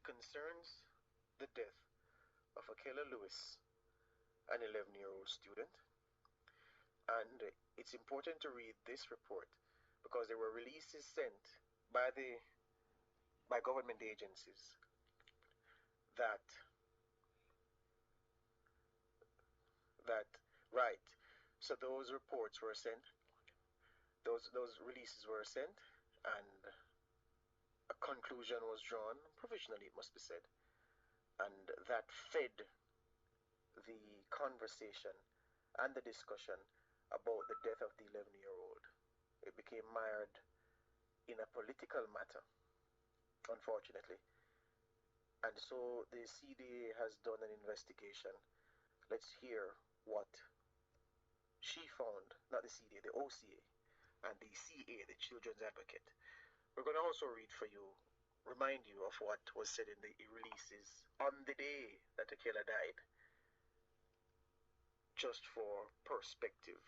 It concerns the death of Akelia Lewis, an 11-year-old student. And it's important to read this report because there were releases sent by government agencies that right. So those reports were sent, those releases were sent, and a conclusion was drawn, provisionally it must be said, and that fed the conversation and the discussion about the death of the 11-year-old. It became mired in a political matter, unfortunately. And so the CDA has done an investigation. Let's hear what she found, not the CDA, the OCA, and the CA, the Children's Advocate. We're going to also remind you of what was said in the releases on the day that Akelia died, just for perspective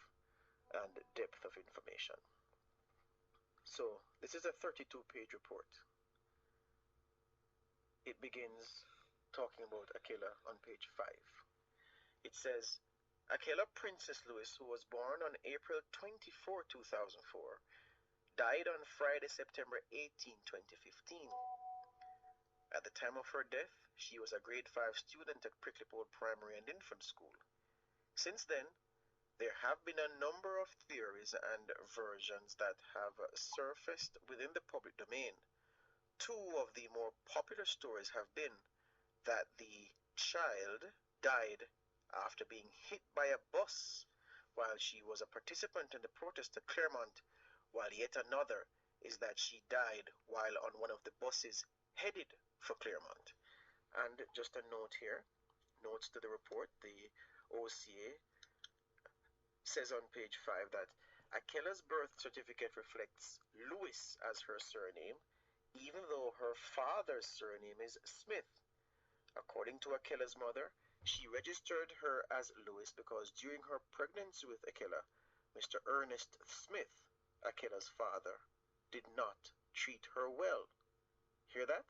and depth of information. So, this is a 32-page report. It begins talking about Akelia on page 5. It says, Akelia Princess Lewis, who was born on April 24, 2004, died on Friday, September 18, 2015. At the time of her death, she was a grade 5 student at Pricklypole Primary and Infant School. Since then, there have been a number of theories and versions that have surfaced within the public domain. Two of the more popular stories have been that the child died after being hit by a bus while she was a participant in the protest at Claremont, while yet another is that she died while on one of the buses headed for Claremont. And just a note here, notes to the report, the OCA says on page 5 that Akelia's birth certificate reflects Lewis as her surname, even though her father's surname is Smith. According to Akelia's mother, she registered her as Lewis because during her pregnancy with Akelia, Mr. Ernest Smith, Akelia's father, did not treat her well. Hear that?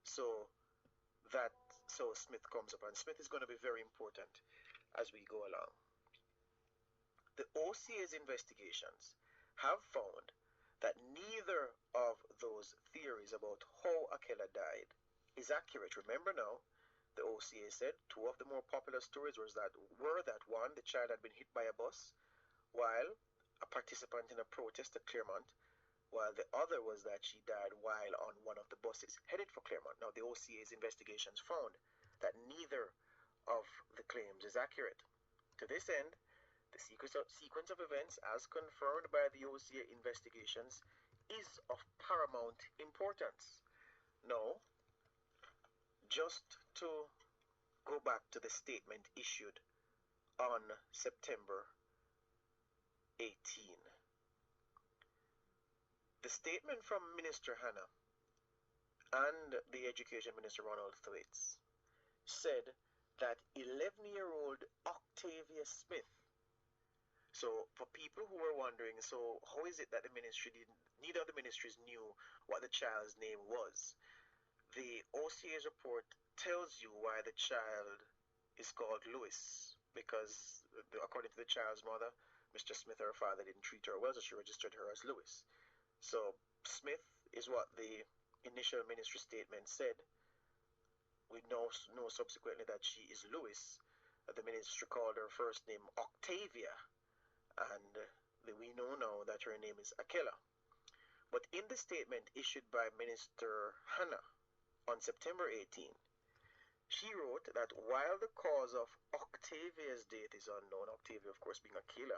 So Smith comes up, and Smith is going to be very important as we go along. The OCA's investigations have found that neither of those theories about how Akelia died is accurate. Remember now, the OCA said two of the more popular stories were that one, the child had been hit by a bus while a participant in a protest at Claremont, while the other was that she died while on one of the buses headed for Claremont. Now, the OCA's investigations found that neither of the claims is accurate. To this end, the sequence of events, as confirmed by the OCA investigations, is of paramount importance. Now, just to go back to the statement issued on September 18. The statement from Minister Hannah and the Education Minister Ronald Thwaites said that 11-year-old Octavia Smith. So for people who were wondering, so how is it that neither of the ministries knew what the child's name was? The OCA's report tells you why the child is called Lewis, because according to the child's mother, Mr. Smith, her father, didn't treat her well, so she registered her as Lewis. So Smith is what the initial ministry statement said. We know subsequently that she is Lewis. The ministry called her first name Octavia, and we know now that her name is Akelia. But in the statement issued by Minister Hannah on September 18, she wrote that while the cause of Octavia's death is unknown, Octavia of course being Akelia,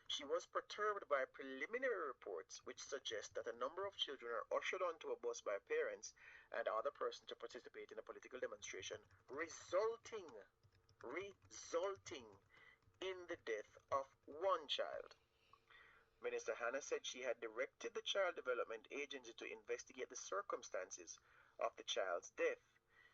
she was perturbed by preliminary reports which suggest that a number of children are ushered onto a bus by parents and other persons to participate in a political demonstration, resulting in the death of one child. Minister Hannah said she had directed the Child Development Agency to investigate the circumstances of the child's death.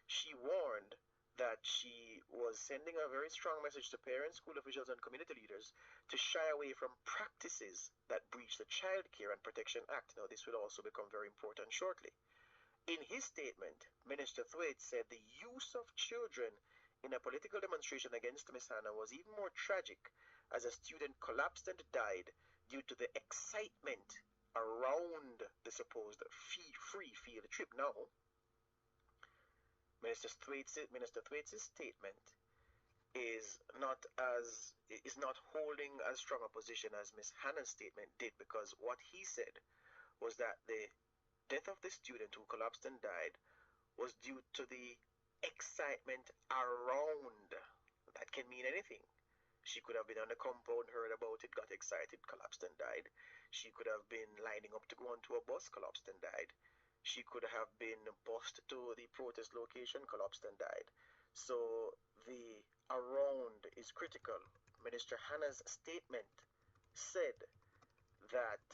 She warned that she was sending a very strong message to parents, school officials, and community leaders to shy away from practices that breach the Child Care and Protection Act. Now, this will also become very important shortly. In his statement, Minister Thwaites said the use of children in a political demonstration against Miss Hannah was even more tragic as a student collapsed and died due to the excitement around the supposed free field trip. Now, Minister Thwaites' statement is not holding as strong a position as Miss Hannah's statement did, because what he said was that the death of the student who collapsed and died was due to the excitement around. That can mean anything. She could have been on the compound, heard about it, got excited, collapsed and died. She could have been lining up to go onto a bus, collapsed and died. She could have been bussed to the protest location, collapsed and died. So the around is critical. Minister Hannah's statement said that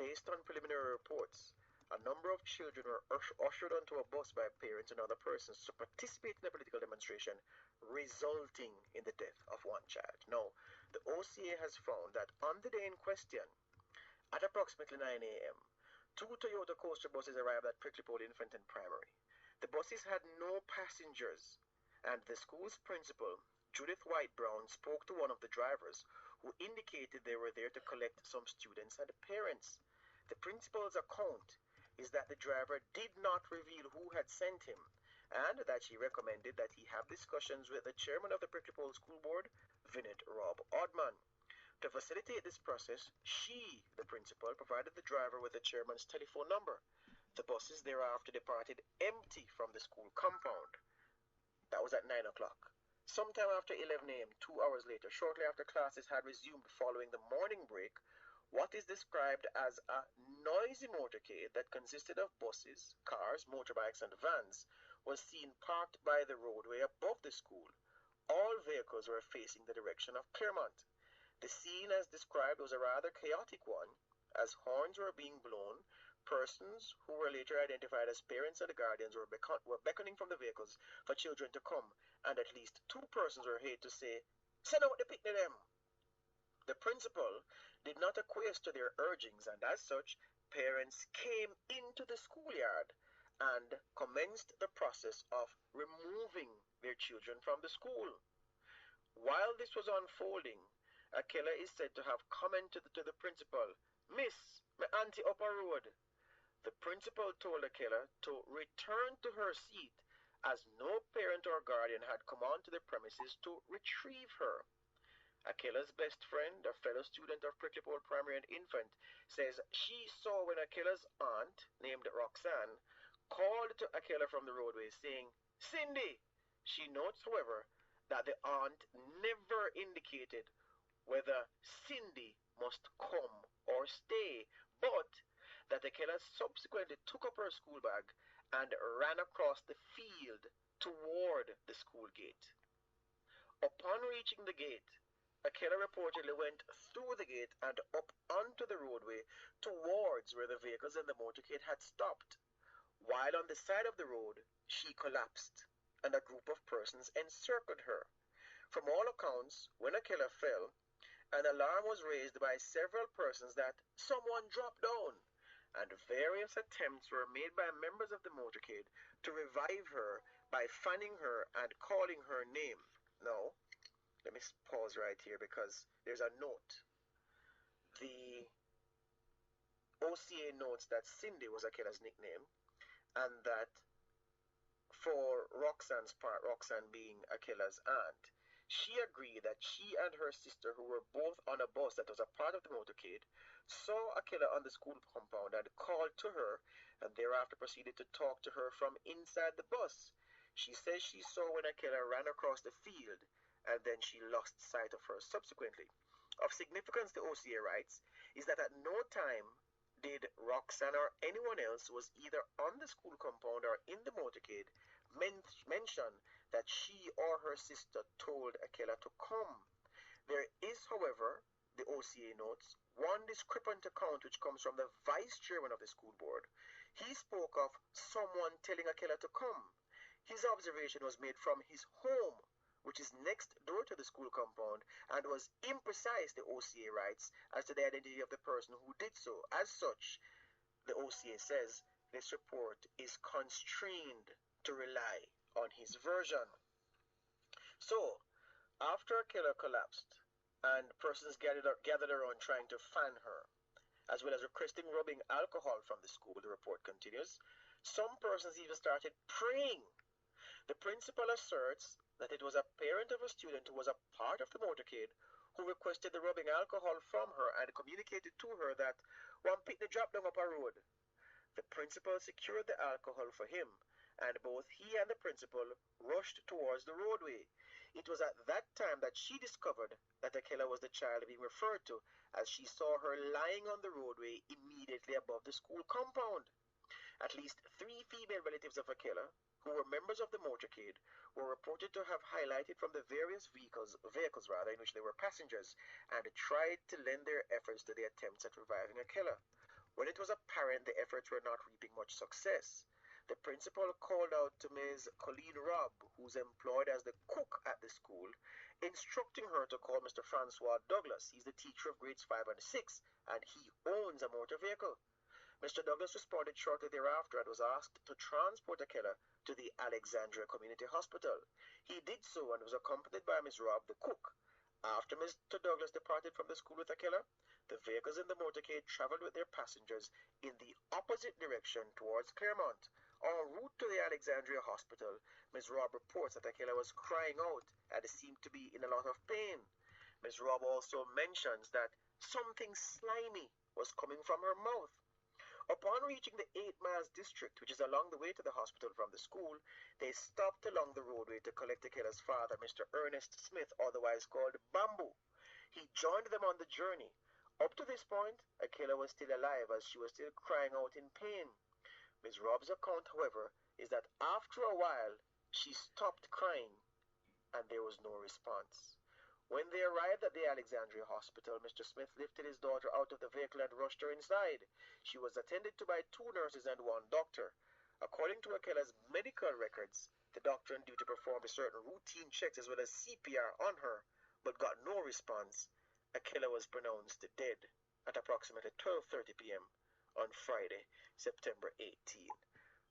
based on preliminary reports, a number of children were ushered onto a bus by parents and other persons to participate in a political demonstration, resulting in the death of one child. Now, the OCA has found that on the day in question, at approximately 9 a.m., two Toyota coaster buses arrived at Prickly Pole Infant and Primary. The buses had no passengers, and the school's principal, Judith White Brown, spoke to one of the drivers, who indicated they were there to collect some students and parents. The principal's account is that the driver did not reveal who had sent him, and that she recommended that he have discussions with the chairman of the Prickly Pole School Board, Vinit Rob Oddman. To facilitate this process, she, the principal, provided the driver with the chairman's telephone number. The buses thereafter departed empty from the school compound. That was at 9 o'clock. Sometime after 11 a.m., 2 hours later, shortly after classes had resumed following the morning break, what is described as a noisy motorcade that consisted of buses, cars, motorbikes, and vans was seen parked by the roadway above the school. All vehicles were facing the direction of Claremont. The scene as described was a rather chaotic one, as horns were being blown. Persons who were later identified as parents and guardians were beckoning from the vehicles for children to come, and at least two persons were heard to say, "Send out the picnic them." The principal did not acquiesce to their urgings, and as such, parents came into the schoolyard and commenced the process of removing their children from the school. While this was unfolding, Akelia is said to have commented to the principal, "Miss, my auntie up a road." The principal told Akelia to return to her seat, as no parent or guardian had come onto the premises to retrieve her. Akelia's best friend, a fellow student of Prickly Pole Primary and Infant, says she saw when Akelia's aunt, named Roxanne, called to Akelia from the roadway saying, "Cindy." She notes, however, that the aunt never indicated whether Cindy must come or stay, but that Akelia subsequently took up her school bag and ran across the field toward the school gate. Upon reaching the gate, Akelia reportedly went through the gate and up onto the roadway towards where the vehicles in the motorcade had stopped. While on the side of the road, she collapsed, and a group of persons encircled her. From all accounts, when Akelia fell, an alarm was raised by several persons that someone dropped down, and various attempts were made by members of the motorcade to revive her by fanning her and calling her name. Now, let me pause right here because there's a note. The OCA notes that Cindy was Akelia's nickname, and that for Roxanne's part, Roxanne being Akelia's aunt, she agreed that she and her sister, who were both on a bus that was a part of the motorcade, saw Akelia on the school compound and called to her, and thereafter proceeded to talk to her from inside the bus. She says she saw when Akelia ran across the field, and then she lost sight of her subsequently. Of significance, the OCA writes, is that at no time did Roxanne or anyone else who was either on the school compound or in the motorcade mention that she or her sister told Akelia to come. There is, however, the OCA notes, one discrepant account which comes from the vice chairman of the school board. He spoke of someone telling Akelia to come. His observation was made from his home, which is next door to the school compound, and was imprecise, the OCA writes, as to the identity of the person who did so. As such, the OCA says, this report is constrained to rely on his version. So, after Akelia collapsed and persons gathered around trying to fan her, as well as requesting rubbing alcohol from the school, the report continues, some persons even started praying. The principal asserts that it was a parent of a student who was a part of the motorcade who requested the rubbing alcohol from her and communicated to her that one picked the drop down up a road. The principal secured the alcohol for him, and both he and the principal rushed towards the roadway. It was at that time that she discovered that Akelia was the child being referred to, as she saw her lying on the roadway immediately above the school compound. At least 3 female relatives of Akelia, who were members of the motorcade, were reported to have highlighted from the various vehicles in which they were passengers, and tried to lend their efforts to the attempts at reviving Akelia. When it was apparent the efforts were not reaping much success, the principal called out to Ms. Colleen Robb, who's employed as the cook at the school, instructing her to call Mr. Francois Douglas. He's the teacher of grades 5 and 6, and he owns a motor vehicle. Mr. Douglas responded shortly thereafter and was asked to transport Akelia to the Alexandria Community Hospital. He did so and was accompanied by Ms. Robb, the cook. After Mr. Douglas departed from the school with Akelia, the vehicles in the motorcade traveled with their passengers in the opposite direction towards Claremont. En route to the Alexandria Hospital, Ms. Robb reports that Akelia was crying out and seemed to be in a lot of pain. Ms. Robb also mentions that something slimy was coming from her mouth. Upon reaching the 8 Miles district, which is along the way to the hospital from the school, they stopped along the roadway to collect Akelia's father, Mr. Ernest Smith, otherwise called Bamboo. He joined them on the journey. Up to this point, Akelia was still alive, as she was still crying out in pain. Ms. Robb's account, however, is that after a while, she stopped crying, and there was no response. When they arrived at the Alexandria Hospital, Mr. Smith lifted his daughter out of the vehicle and rushed her inside. She was attended to by 2 nurses and 1 doctor. According to Akelia's medical records, the doctor on duty performed certain routine checks as well as CPR on her, but got no response. Akelia was pronounced dead at approximately 12:30 p.m. on Friday, September 18.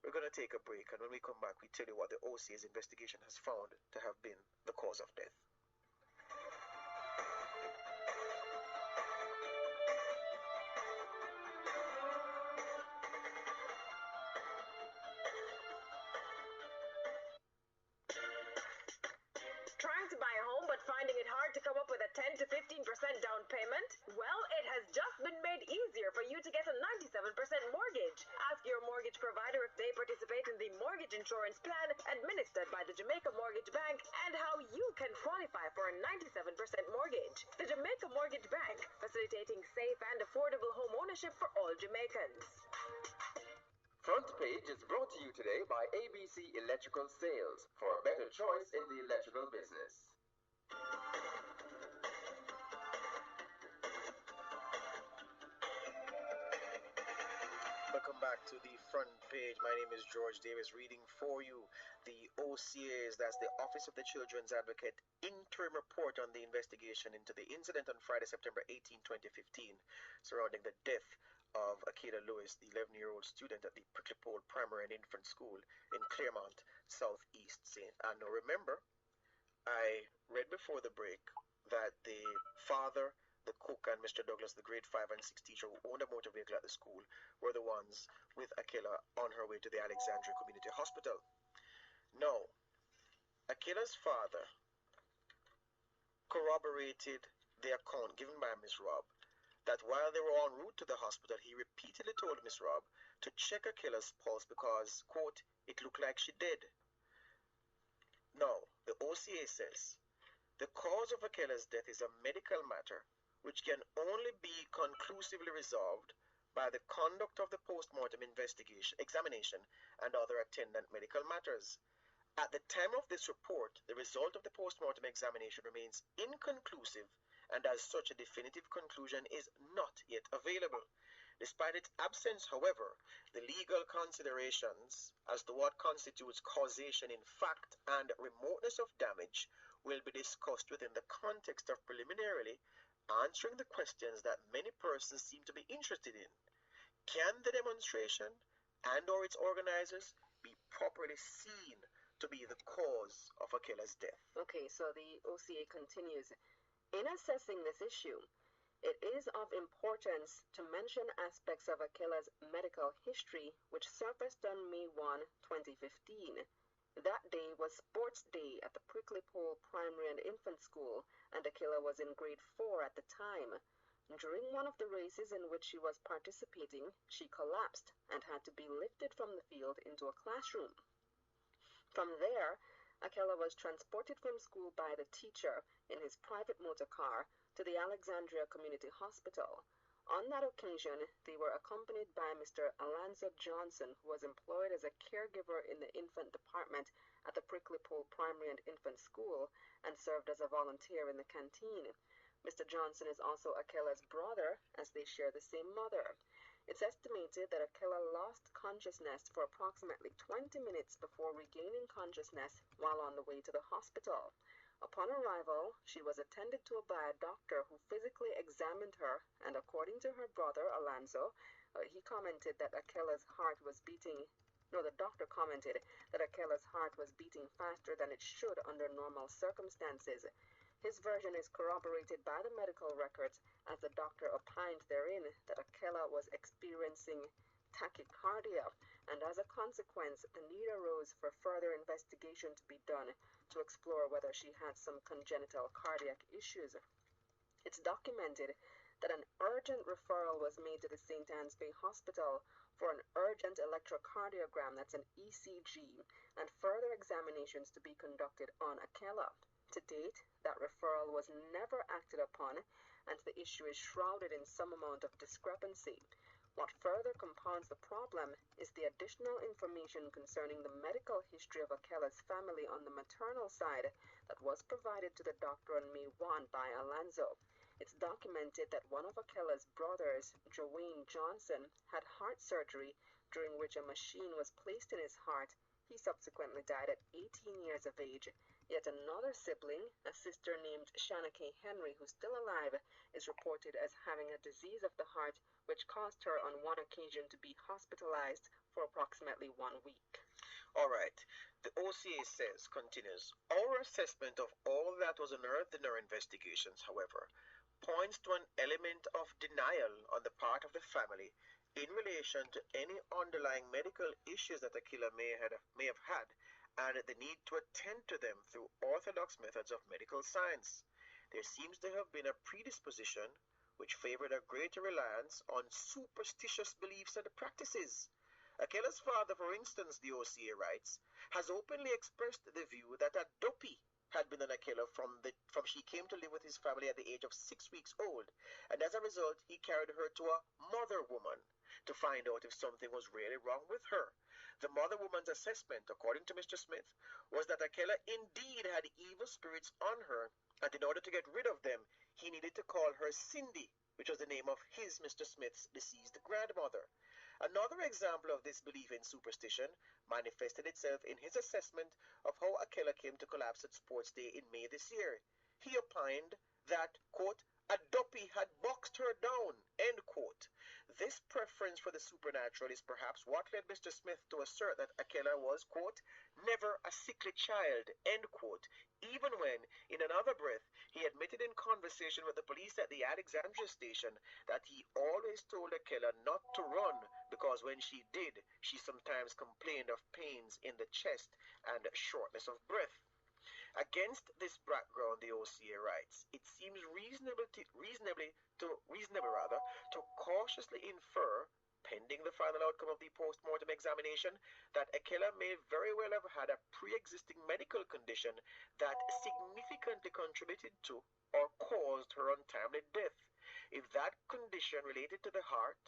We're going to take a break, and when we come back, we tell you what the OCA's investigation has found to have been the cause of death. Trying to buy a home but finding it hard to come up with a 10 to 15% down payment? Well, it has just been made easier for you to get a 97% mortgage. Ask your mortgage provider if they participate in the mortgage insurance plan administered by the Jamaica Mortgage Bank and how you can qualify for a 97% mortgage. The Jamaica Mortgage Bank, facilitating safe and affordable home ownership for all Jamaicans. Front Page is brought to you today by ABC Electrical Sales for a better choice in the electrical business. Welcome back to the Front Page. My name is George Davis, reading for you the OCA's, that's the Office of the Children's Advocate, interim report on the investigation into the incident on Friday, September 18, 2015, surrounding the death of Akelia Lewis, the 11-year-old student at the Prickly Pole Primary and Infant School in Claremont, Southeast St. Anne. Now remember, I read before the break that the father, the cook, and Mr. Douglas, the grade 5 and 6 teacher who owned a motor vehicle at the school, were the ones with Akelia on her way to the Alexandria Community Hospital. Now, Akelia's father corroborated the account given by Ms. Robb that while they were en route to the hospital, he repeatedly told Miss Robb to check Akelia's pulse because, quote, it looked like she did. Now, the OCA says, the cause of Akelia's death is a medical matter which can only be conclusively resolved by the conduct of the post-mortem examination and other attendant medical matters. At the time of this report, the result of the post-mortem examination remains inconclusive, and as such a definitive conclusion is not yet available. Despite its absence, however, the legal considerations as to what constitutes causation in fact and remoteness of damage will be discussed within the context of preliminarily answering the questions that many persons seem to be interested in. Can the demonstration and or its organizers be properly seen to be the cause of Akela's death. Okay, so the OCA continues. In assessing this issue, it is of importance to mention aspects of Akela's medical history which surfaced on May 1, 2015. That day was sports day at the Prickly Pole Primary and Infant School, and Akela was in grade 4 at the time. During one of the races in which she was participating, she collapsed and had to be lifted from the field into a classroom. From there, Akelia was transported from school by the teacher in his private motor car to the Alexandria Community Hospital. On that occasion, they were accompanied by Mr. Alonzo Johnson, who was employed as a caregiver in the infant department at the Prickly Pole Primary and Infant School and served as a volunteer in the canteen. Mr. Johnson is also Akela's brother, as they share the same mother. It's estimated that Akelia lost consciousness for approximately 20 minutes before regaining consciousness while on the way to the hospital. Upon arrival, she was attended to by a doctor who physically examined her, and according to her brother, Alonzo, he commented that Akela's heart was beating. No, the doctor commented that Akela's heart was beating faster than it should under normal circumstances. His version is corroborated by the medical records, as the doctor opined therein that Akelia was experiencing tachycardia, and as a consequence, the need arose for further investigation to be done to explore whether she had some congenital cardiac issues. It's documented that an urgent referral was made to the St. Anne's Bay Hospital for an urgent electrocardiogram, that's an ECG, and further examinations to be conducted on Akelia. To date, that referral was never acted upon, and the issue is shrouded in some amount of discrepancy. What further compounds the problem is the additional information concerning the medical history of Akela's family on the maternal side that was provided to the doctor on May 1 by Alonzo. It's documented that one of Akela's brothers, Joanne Johnson, had heart surgery during which a machine was placed in his heart. He subsequently died at 18 years of age. Yet another sibling, a sister named Shanna K. Henry, who's still alive, is reported as having a disease of the heart which caused her on one occasion to be hospitalized for approximately 1 week. All right. The OCA continues, our assessment of all that was unearthed in our investigations, however, points to an element of denial on the part of the family in relation to any underlying medical issues that Akelia may have had, and the need to attend to them through orthodox methods of medical science. There seems to have been a predisposition which favored a greater reliance on superstitious beliefs and practices. Akela's father, for instance, the OCA writes, has openly expressed the view that a duppy had been on Akelia from she came to live with his family at the age of 6 weeks old, and as a result he carried her to a mother woman to find out if something was really wrong with her. The mother woman's assessment, according to Mr. Smith, was that Akelia indeed had evil spirits on her, and in order to get rid of them, he needed to call her Cindy, which was the name of his, Mr. Smith's, deceased grandmother. Another example of this belief in superstition manifested itself in his assessment of how Akelia came to collapse at Sports Day in May this year. He opined that, quote, a duppy had boxed her down, end quote. This preference for the supernatural is perhaps what led Mr. Smith to assert that Akelia was, quote, never a sickly child, end quote, even when, in another breath, he admitted in conversation with the police at the Alexandria station that he always told Akelia not to run because when she did, she sometimes complained of pains in the chest and shortness of breath. Against this background, the OCA writes, it seems reasonable to cautiously infer, pending the final outcome of the post-mortem examination, that Akelia may very well have had a pre-existing medical condition that significantly contributed to or caused her untimely death. If that condition related to the heart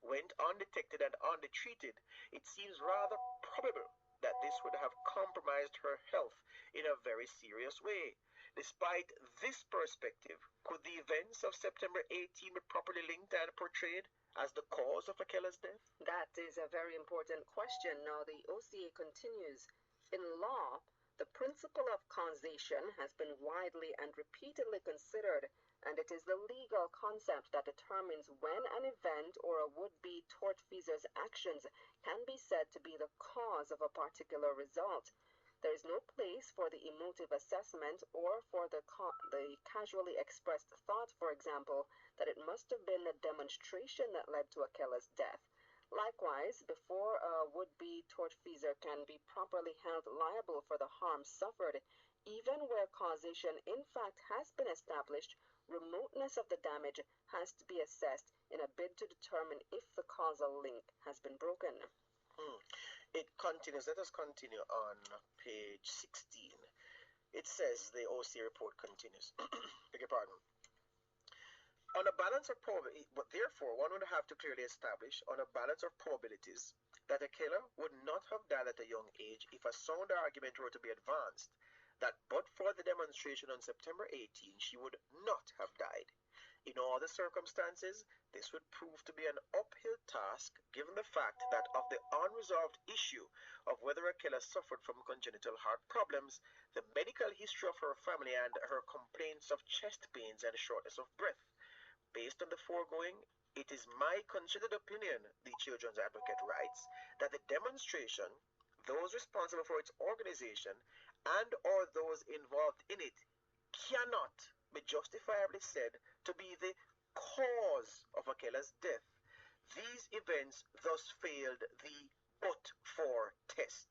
went undetected and undetreated, it seems rather probable that this would have compromised her health in a very serious way. Despite this perspective, could the events of September 18 be properly linked and portrayed as the cause of Akelia's death? That is a very important question. Now, the OCA continues. In law, The principle of causation has been widely and repeatedly considered, and it is the legal concept that determines when an event or a would-be tortfeasor's actions can be said to be the cause of a particular result. There is no place for the emotive assessment or for the casually expressed thought, for example, that it must have been the demonstration that led to Akela's death. Likewise, before a would-be tortfeasor can be properly held liable for the harm suffered, even where causation in fact has been established, remoteness of the damage has to be assessed in a bid to determine if the causal link has been broken. It continues. Let us continue on page 16. It says the OC report continues. Beg your pardon. On a balance of probability, but therefore one would have to clearly establish on a balance of probabilities that Akelia would not have died at a young age if a sound argument were to be advanced that but for the demonstration on September 18 she would not have died. In all the circumstances, this would prove to be an uphill task given the fact that of the unresolved issue of whether Akelia suffered from congenital heart problems, the medical history of her family and her complaints of chest pains and shortness of breath. Based on the foregoing, it is my considered opinion, the Children's Advocate writes, that the demonstration, those responsible for its organization, and or those involved in it, cannot be justifiably said to be the cause of Akela's death. These events thus failed the but-for test.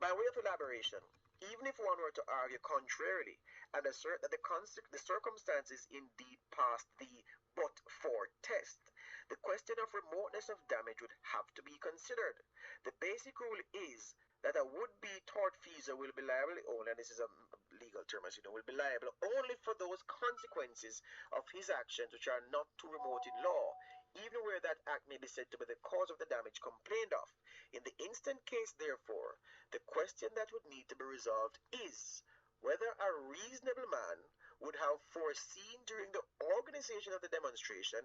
By way of elaboration, even if one were to argue contrarily and assert that the circumstances indeed passed the but-for test, the question of remoteness of damage would have to be considered. The basic rule is that a would-be tortfeasor will be liable only, and this is a legal term as you know, will be liable only for those consequences of his actions which are not too remote in law, even where that act may be said to be the cause of the damage complained of. In the instant case, therefore, the question that would need to be resolved is whether a reasonable man would have foreseen during the organization of the demonstration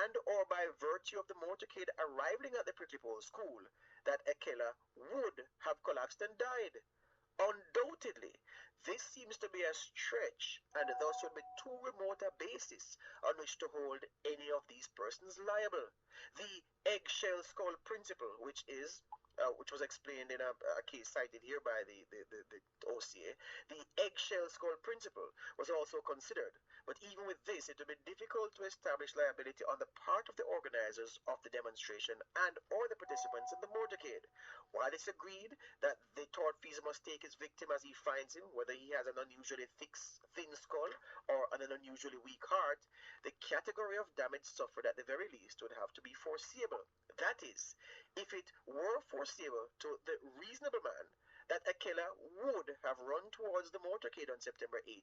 and or by virtue of the motorcade arriving at the Prickly Pole School that Akelia would have collapsed and died. Undoubtedly, this seems to be a stretch, and thus would be too remote a basis on which to hold any of these persons liable. The eggshell skull principle, which was explained in a case cited here by the OCA, the eggshell skull principle was also considered. But even with this, it would be difficult to establish liability on the part of the organizers of the demonstration and or the participants in the motorcade. While it's agreed that the tortfeasor must take his victim as he finds him, whether he has an unusually thin skull or an unusually weak heart, the category of damage suffered at the very least would have to be foreseeable. That is, if it were foreseeable to the reasonable man that Akelia would have run towards the motorcade on September 18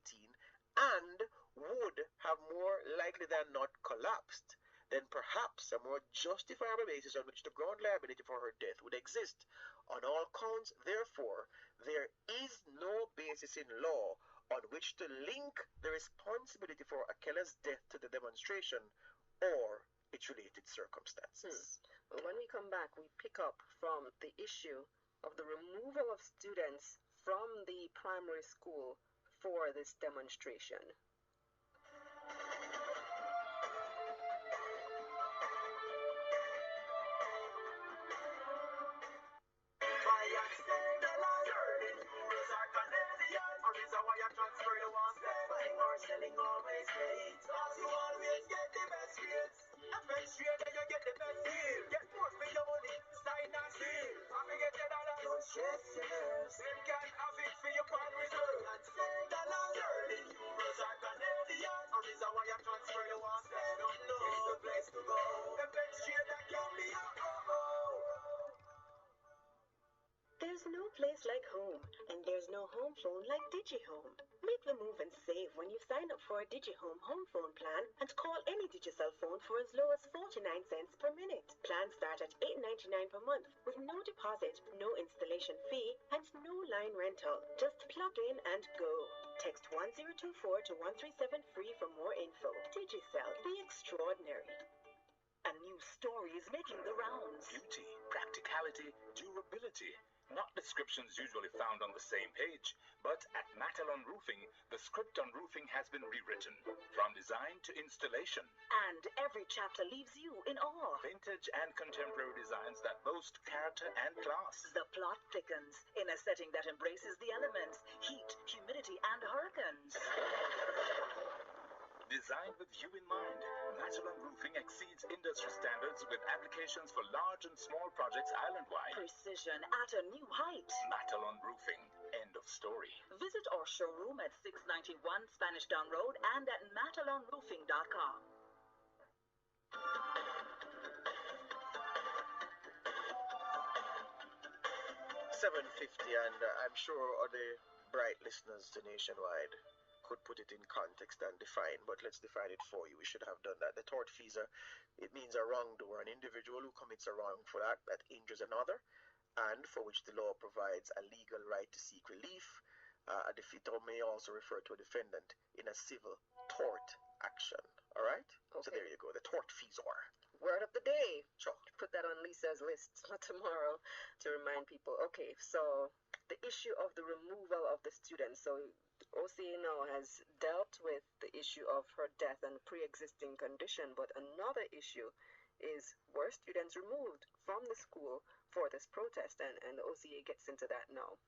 and would have more likely than not collapsed, then perhaps a more justifiable basis on which to ground liability for her death would exist. On all counts, therefore, there is no basis in law on which to link the responsibility for Akela's death to the demonstration or its related circumstances. When we come back, we pick up from the issue of the removal of students from the primary school for this demonstration. Selling always great. You always get the best rates. Best rate and you get the best deal. Get more for your money. Sign and seal. I forget your dollar. Don't stress yourself. Them can have it for your pan reserve. And send dollars. Sterling, euros or Canadian. Or is that why you transfer your one? No, no. It's the place to go. The best rate that can be There's no place like home, and there's no home phone like DigiHome. Make the move and save when you sign up for a DigiHome home phone plan and call any Digicel phone for as low as 49 cents per minute. Plans start at $8.99 per month with no deposit, no installation fee, and no line rental. Just plug in and go. Text 1024 to 137 free for more info. Digicel, the extraordinary. A new story is making the rounds. Beauty, practicality, durability. Not descriptions usually found on the same page, but at Matalon Roofing, the script on roofing has been rewritten, from design to installation. And every chapter leaves you in awe. Vintage and contemporary designs that boast character and class. The plot thickens in a setting that embraces the elements, heat, humidity, and hurricanes. Designed with you in mind, Matalon Roofing exceeds industry standards with applications for large and small projects island-wide. Precision at a new height. Matalon Roofing. End of story. Visit our showroom at 691 Spanish Down Road and at matalonroofing.com. 7:50, and I'm sure other bright listeners to Nationwide could put it in context and define, but let's define it for you. We should have done that. The tortfeasor, it means a wrongdoer, an individual who commits a wrongful act that injures another, and for which the law provides a legal right to seek relief. A defeater may also refer to a defendant in a civil tort action. All right? So Okay. there you go, the tortfeasor. Word of the day. Sure. Put that on Lisa's list for tomorrow to remind people. Okay, so the issue of the removal of the students. So OCA now has dealt with the issue of her death and pre-existing condition, but another issue is were students removed from the school for this protest, and the OCA gets into that now.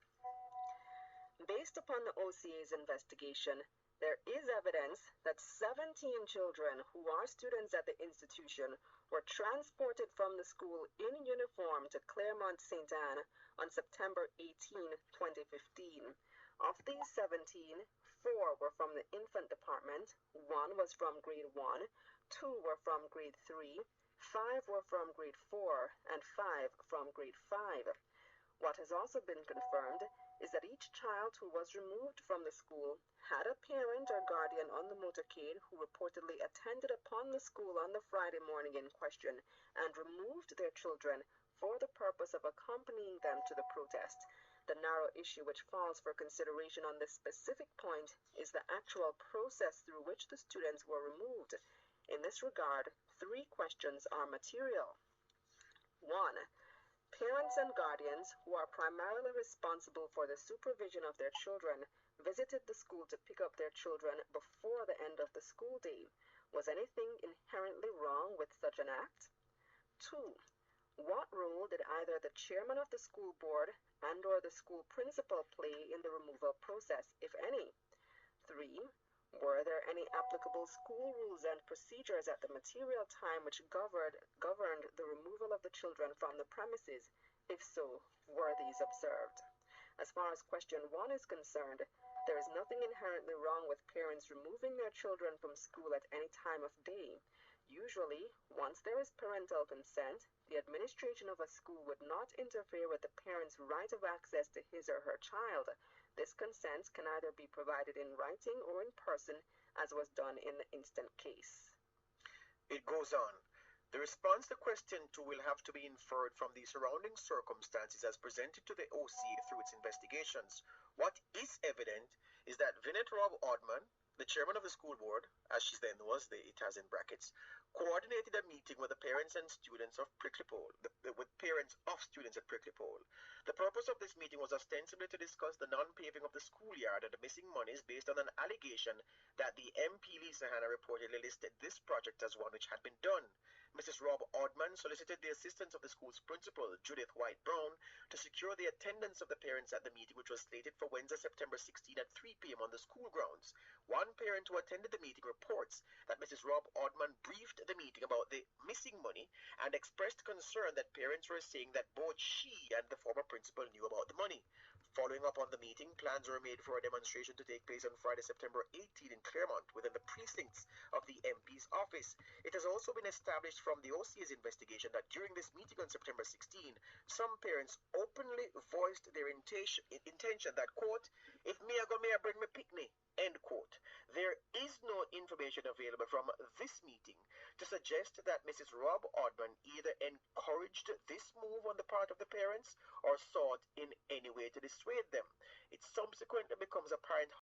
Based upon the OCA's investigation, there is evidence that 17 children who are students at the institution were transported from the school in uniform to Claremont St. Anne on September 18, 2015. Of these 17, 4 were from the infant department, 1 was from grade 1, 2 were from grade 3, 5 were from grade 4, and 5 from grade 5. What has also been confirmed is that each child who was removed from the school had a parent or guardian on the motorcade who reportedly attended upon the school on the Friday morning in question and removed their children for the purpose of accompanying them to the protest. The narrow issue which falls for consideration on this specific point is the actual process through which the students were removed. In this regard, 3 questions are material. 1. Parents and guardians, who are primarily responsible for the supervision of their children, visited the school to pick up their children before the end of the school day. Was anything inherently wrong with such an act? 2. What role did either the chairman of the school board and/or the school principal play in the removal process, if any? 3. Were there any applicable school rules and procedures at the material time which governed the removal of the children from the premises? If so, were these observed? As far as question 1 is concerned, there is nothing inherently wrong with parents removing their children from school at any time of day. Usually, once there is parental consent, the administration of a school would not interfere with the parent's right of access to his or her child. This consent can either be provided in writing or in person, as was done in the instant case. It goes on. The response to question 2 will have to be inferred from the surrounding circumstances as presented to the OCA through its investigations. What is evident is that Vinette Rob Oddman, the chairman of the school board, as she then was, it has in brackets, coordinated a meeting with the parents and students of Prickly Pole, with parents of students at Prickly Pole. The purpose of this meeting was ostensibly to discuss the non-paving of the schoolyard and the missing monies based on an allegation that the MP Lisa Hanna reportedly listed this project as one which had been done. Mrs. Rob Oddman solicited the assistance of the school's principal, Judith White Brown, to secure the attendance of the parents at the meeting, which was slated for Wednesday, September 16 at 3 p.m. on the school grounds. One parent who attended the meeting reports that Mrs. Rob Oddman briefed the meeting about the missing money and expressed concern that parents were saying that both she and the former principal knew about the money. Following up on the meeting, plans were made for a demonstration to take place on Friday, September 18 in Claremont within the precincts of the MP's office. It has also been established from the OCA's investigation that during this meeting on September 16, some parents openly voiced their intention that, quote, if me I go, may I bring me picnic, end quote. There is no information available from this meeting to suggest that Mrs. Rob Oddman either encouraged this move on the part of the parents or sought in any way to dissuade them. It subsequently becomes apparent